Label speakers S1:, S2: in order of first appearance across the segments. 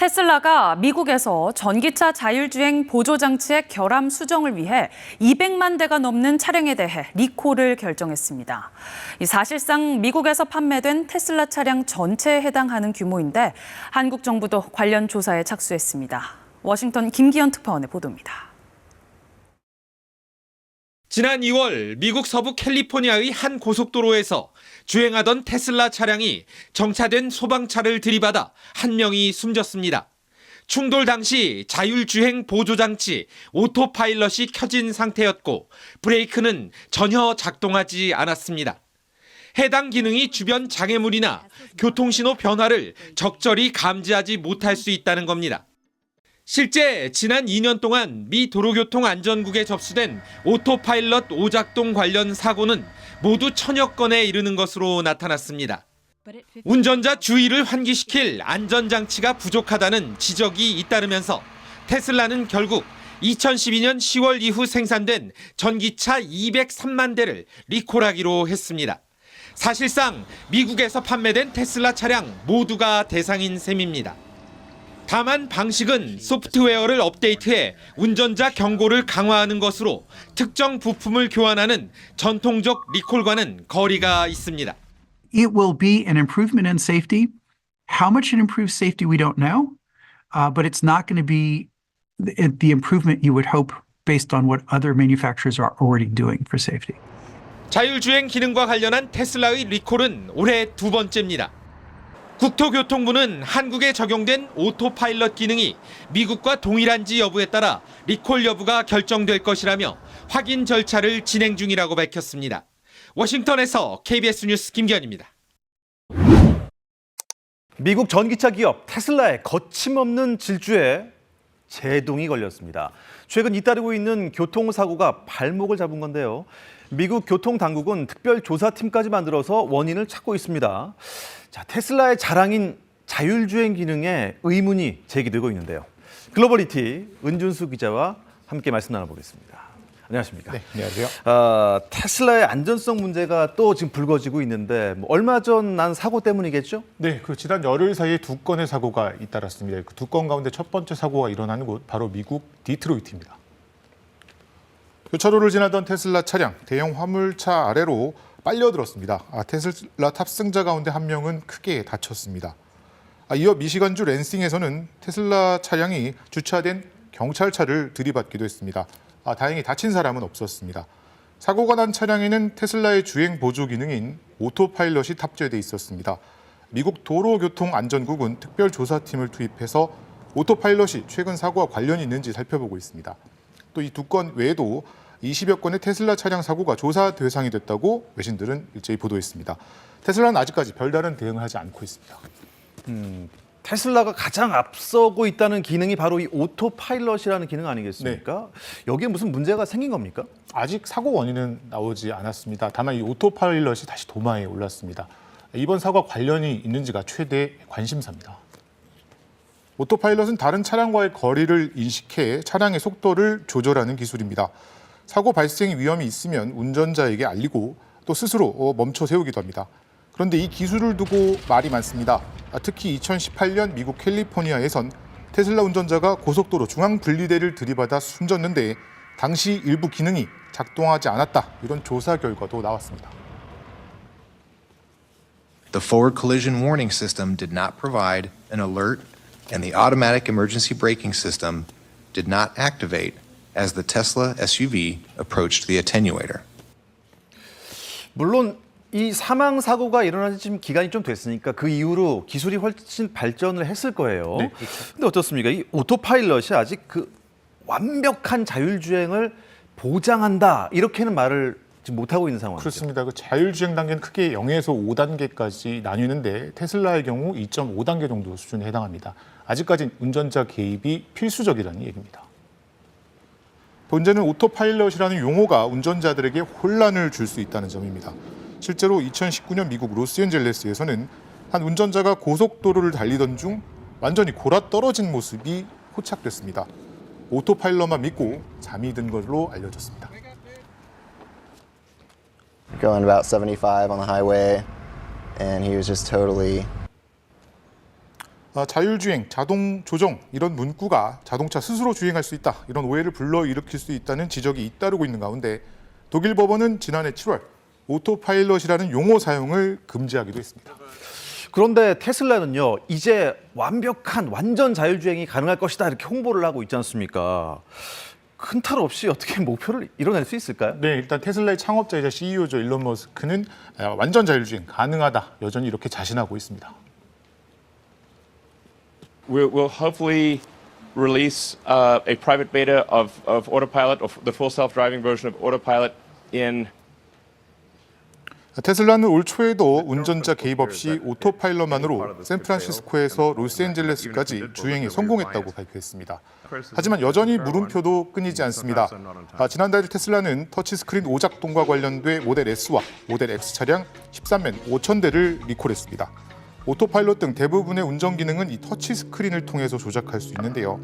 S1: 테슬라가 미국에서 전기차 자율주행 보조장치의 결함 수정을 위해 200만 대가 넘는 차량에 대해 리콜을 결정했습니다. 사실상 미국에서 판매된 테슬라 차량 전체에 해당하는 규모인데 한국 정부도 관련 조사에 착수했습니다. 워싱턴 김기현 특파원의 보도입니다.
S2: 지난 2월 미국 서부 캘리포니아의 한 고속도로에서 주행하던 테슬라 차량이 정차된 소방차를 들이받아 한 명이 숨졌습니다. 충돌 당시 자율주행 보조장치 오토파일럿이 켜진 상태였고 브레이크는 전혀 작동하지 않았습니다. 해당 기능이 주변 장애물이나 교통신호 변화를 적절히 감지하지 못할 수 있다는 겁니다. 실제 지난 2년 동안 미 도로교통안전국에 접수된 오토파일럿 오작동 관련 사고는 모두 1000여 건에 이르는 것으로 나타났습니다. 운전자 주의를 환기시킬 안전장치가 부족하다는 지적이 잇따르면서 테슬라는 결국 2012년 10월 이후 생산된 전기차 203만 대를 리콜하기로 했습니다. 사실상 미국에서 판매된 테슬라 차량 모두가 대상인 셈입니다. 다만 방식은 소프트웨어를 업데이트해 운전자 경고를 강화하는 것으로 특정 부품을 교환하는 전통적 리콜과는 거리가 있습니다.
S3: It will be an improvement in safety. How much it improves safety, we don't know, but it's not going to be the improvement you would hope based on what other manufacturers are already doing for safety.
S2: 자율주행 기능과 관련한 테슬라의 리콜은 올해 두 번째입니다. 국토교통부는 한국에 적용된 오토파일럿 기능이 미국과 동일한지 여부에 따라 리콜 여부가 결정될 것이라며 확인 절차를 진행 중이라고 밝혔습니다. 워싱턴에서 KBS 뉴스 김기현입니다.
S4: 미국 전기차 기업 테슬라의 거침없는 질주에 제동이 걸렸습니다. 최근 잇따르고 있는 교통사고가 발목을 잡은 건데요. 미국 교통당국은 특별조사팀까지 만들어서 원인을 찾고 있습니다. 자, 테슬라의 자랑인 자율주행 기능에 의문이 제기되고 있는데요. 글로벌리티 은준수 기자와 함께 말씀 나눠보겠습니다. 안녕하십니까?
S5: 네, 안녕하세요.
S4: 테슬라의 안전성 문제가 또 지금 불거지고 있는데 얼마 전 난 사고 때문이겠죠?
S5: 네, 지난 열흘 사이에 두 건의 사고가 잇따랐습니다. 그 두 건 가운데 첫 번째 사고가 일어나는 곳 바로 미국 디트로이트입니다. 교차로를 지나던 테슬라 차량, 대형 화물차 아래로 빨려들었습니다. 테슬라 탑승자 가운데 한 명은 크게 다쳤습니다. 이어 미시간주 랜싱에서는 테슬라 차량이 주차된 경찰차를 들이받기도 했습니다. 다행히 다친 사람은 없었습니다. 사고가 난 차량에는 테슬라의 주행 보조 기능인 오토파일럿이 탑재돼 있었습니다. 미국 도로교통안전국은 특별조사팀을 투입해서 오토파일럿이 최근 사고와 관련이 있는지 살펴보고 있습니다. 또 이 두 건 외에도 20여 건의 테슬라 차량 사고가 조사 대상이 됐다고 외신들은 일제히 보도했습니다. 테슬라는 아직까지 별다른 대응을 하지 않고 있습니다.
S4: 테슬라가 가장 앞서고 있다는 기능이 바로 이 오토파일럿이라는 기능 아니겠습니까? 네. 여기에 무슨 문제가 생긴 겁니까?
S5: 아직 사고 원인은 나오지 않았습니다. 다만 이 오토파일럿이 다시 도마에 올랐습니다. 이번 사고와 관련이 있는지가 최대 관심사입니다. 오토파일럿은 다른 차량과의 거리를 인식해 차량의 속도를 조절하는 기술입니다. 사고 발생 위험이 있으면 운전자에게 알리고 또 스스로 멈춰 세우기도 합니다. 그런데 이 기술을 두고 말이 많습니다. 특히 2018년 미국 캘리포니아에선 테슬라 운전자가 고속도로 중앙 분리대를 들이받아 숨졌는데 당시 일부 기능이 작동하지 않았다. 이런 조사 결과도 나왔습니다.
S6: The forward collision warning system did not provide an alert and the automatic emergency braking system did not activate as the Tesla SUV approached the attenuator.
S4: 물론 이 사망 사고가 일어난 지 지금 기간이 좀 됐으니까 그 이후로 기술이 훨씬 발전을 했을 거예요.
S5: 네, 그렇죠.
S4: 근데 어떻습니까? 이 오토파일럿이 아직 그 완벽한 자율주행을 보장한다 이렇게는 말을 지금 못하고 있는 상황이죠.
S5: 그렇습니다. 그 자율주행 단계는 크게 0에서 5단계까지 나뉘는데 테슬라의 경우 2.5단계 정도 수준에 해당합니다. 아직까지 운전자 개입이 필수적이라는 얘기입니다. 문제는 오토파일럿이라는 용어가 운전자들에게 혼란을 줄 수 있다는 점입니다. 실제로 2019년 미국 로스앤젤레스에서는 한 운전자가 고속도로를 달리던 중 완전히 골아 떨어진 모습이 포착됐습니다. 오토파일럿만 믿고 잠이 든 걸로 알려졌습니다.
S7: Going about 75 on the highway, and he was just totally
S5: 자율주행, 자동 조정 이런 문구가 자동차 스스로 주행할 수 있다 이런 오해를 불러일으킬 수 있다는 지적이 잇따르고 있는 가운데 독일 법원은 지난해 7월 오토파일럿이라는 용어 사용을 금지하기도 했습니다.
S4: 그런데 테슬라는요, 이제 완전 자율주행이 가능할 것이다 이렇게 홍보를 하고 있지 않습니까? 큰 탈 없이 어떻게 목표를 이뤄낼 수 있을까요?
S5: 네, 일단 테슬라의 창업자이자 CEO죠. 일론 머스크는 완전 자율주행 가능하다 여전히 이렇게 자신하고 있습니다.
S7: We'll hopefully release a private beta of Autopilot, or the full self-driving version of Autopilot in
S5: 테슬라는 올 초에도 운전자 개입 없이 오토파일럿만으로 샌프란시스코에서 로스앤젤레스까지 주행에 성공했다고 발표했습니다. 하지만 여전히 물음표도 끊이지 않습니다. 지난달 터치스크린 터치스크린 오작동과 관련돼 모델 S와 모델 X 차량 13만 5천 대를 리콜했습니다. 오토파일럿 등 대부분의 운전 기능은 이 터치스크린을 통해서 조작할 수 있는데요.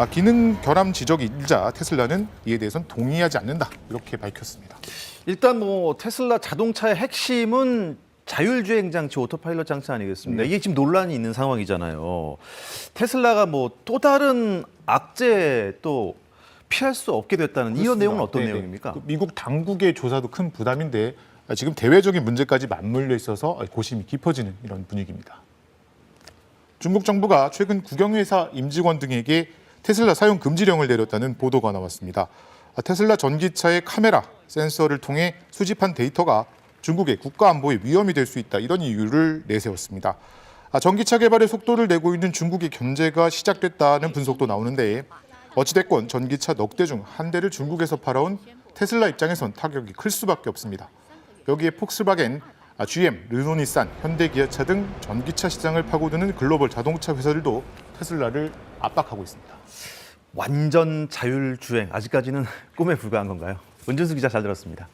S5: 기능 결함 지적이 일자 테슬라는 이에 대해서는 동의하지 않는다 이렇게 밝혔습니다.
S4: 일단 뭐 테슬라 자동차의 핵심은 자율주행 장치, 오토파일럿 장치 아니겠습니까? 이게 지금 논란이 있는 상황이잖아요. 테슬라가 뭐 또 다른 악재 또 피할 수 없게 됐다는 이런 내용은 어떤 내용입니까?
S5: 미국 당국의 조사도 큰 부담인데 지금 대외적인 문제까지 맞물려 있어서 고심이 깊어지는 이런 분위기입니다. 중국 정부가 최근 국영회사 임직원 등에게 테슬라 사용 금지령을 내렸다는 보도가 나왔습니다. 테슬라 전기차의 카메라, 센서를 통해 수집한 데이터가 중국의 국가 안보에 위험이 될 수 있다 이런 이유를 내세웠습니다. 전기차 개발의 속도를 내고 있는 중국의 견제가 시작됐다는 분석도 나오는데 어찌됐건 전기차 넉 대 중 한 대를 중국에서 팔아온 테슬라 입장에선 타격이 클 수밖에 없습니다. 여기에 폭스바겐, GM, 르노니산, 현대기아차 등 전기차 시장을 파고드는 글로벌 자동차 회사들도 테슬라를 압박하고 있습니다.
S4: 완전 자율주행 아직까지는 꿈에 불과한 건가요? 은준수 기자 잘 들었습니다.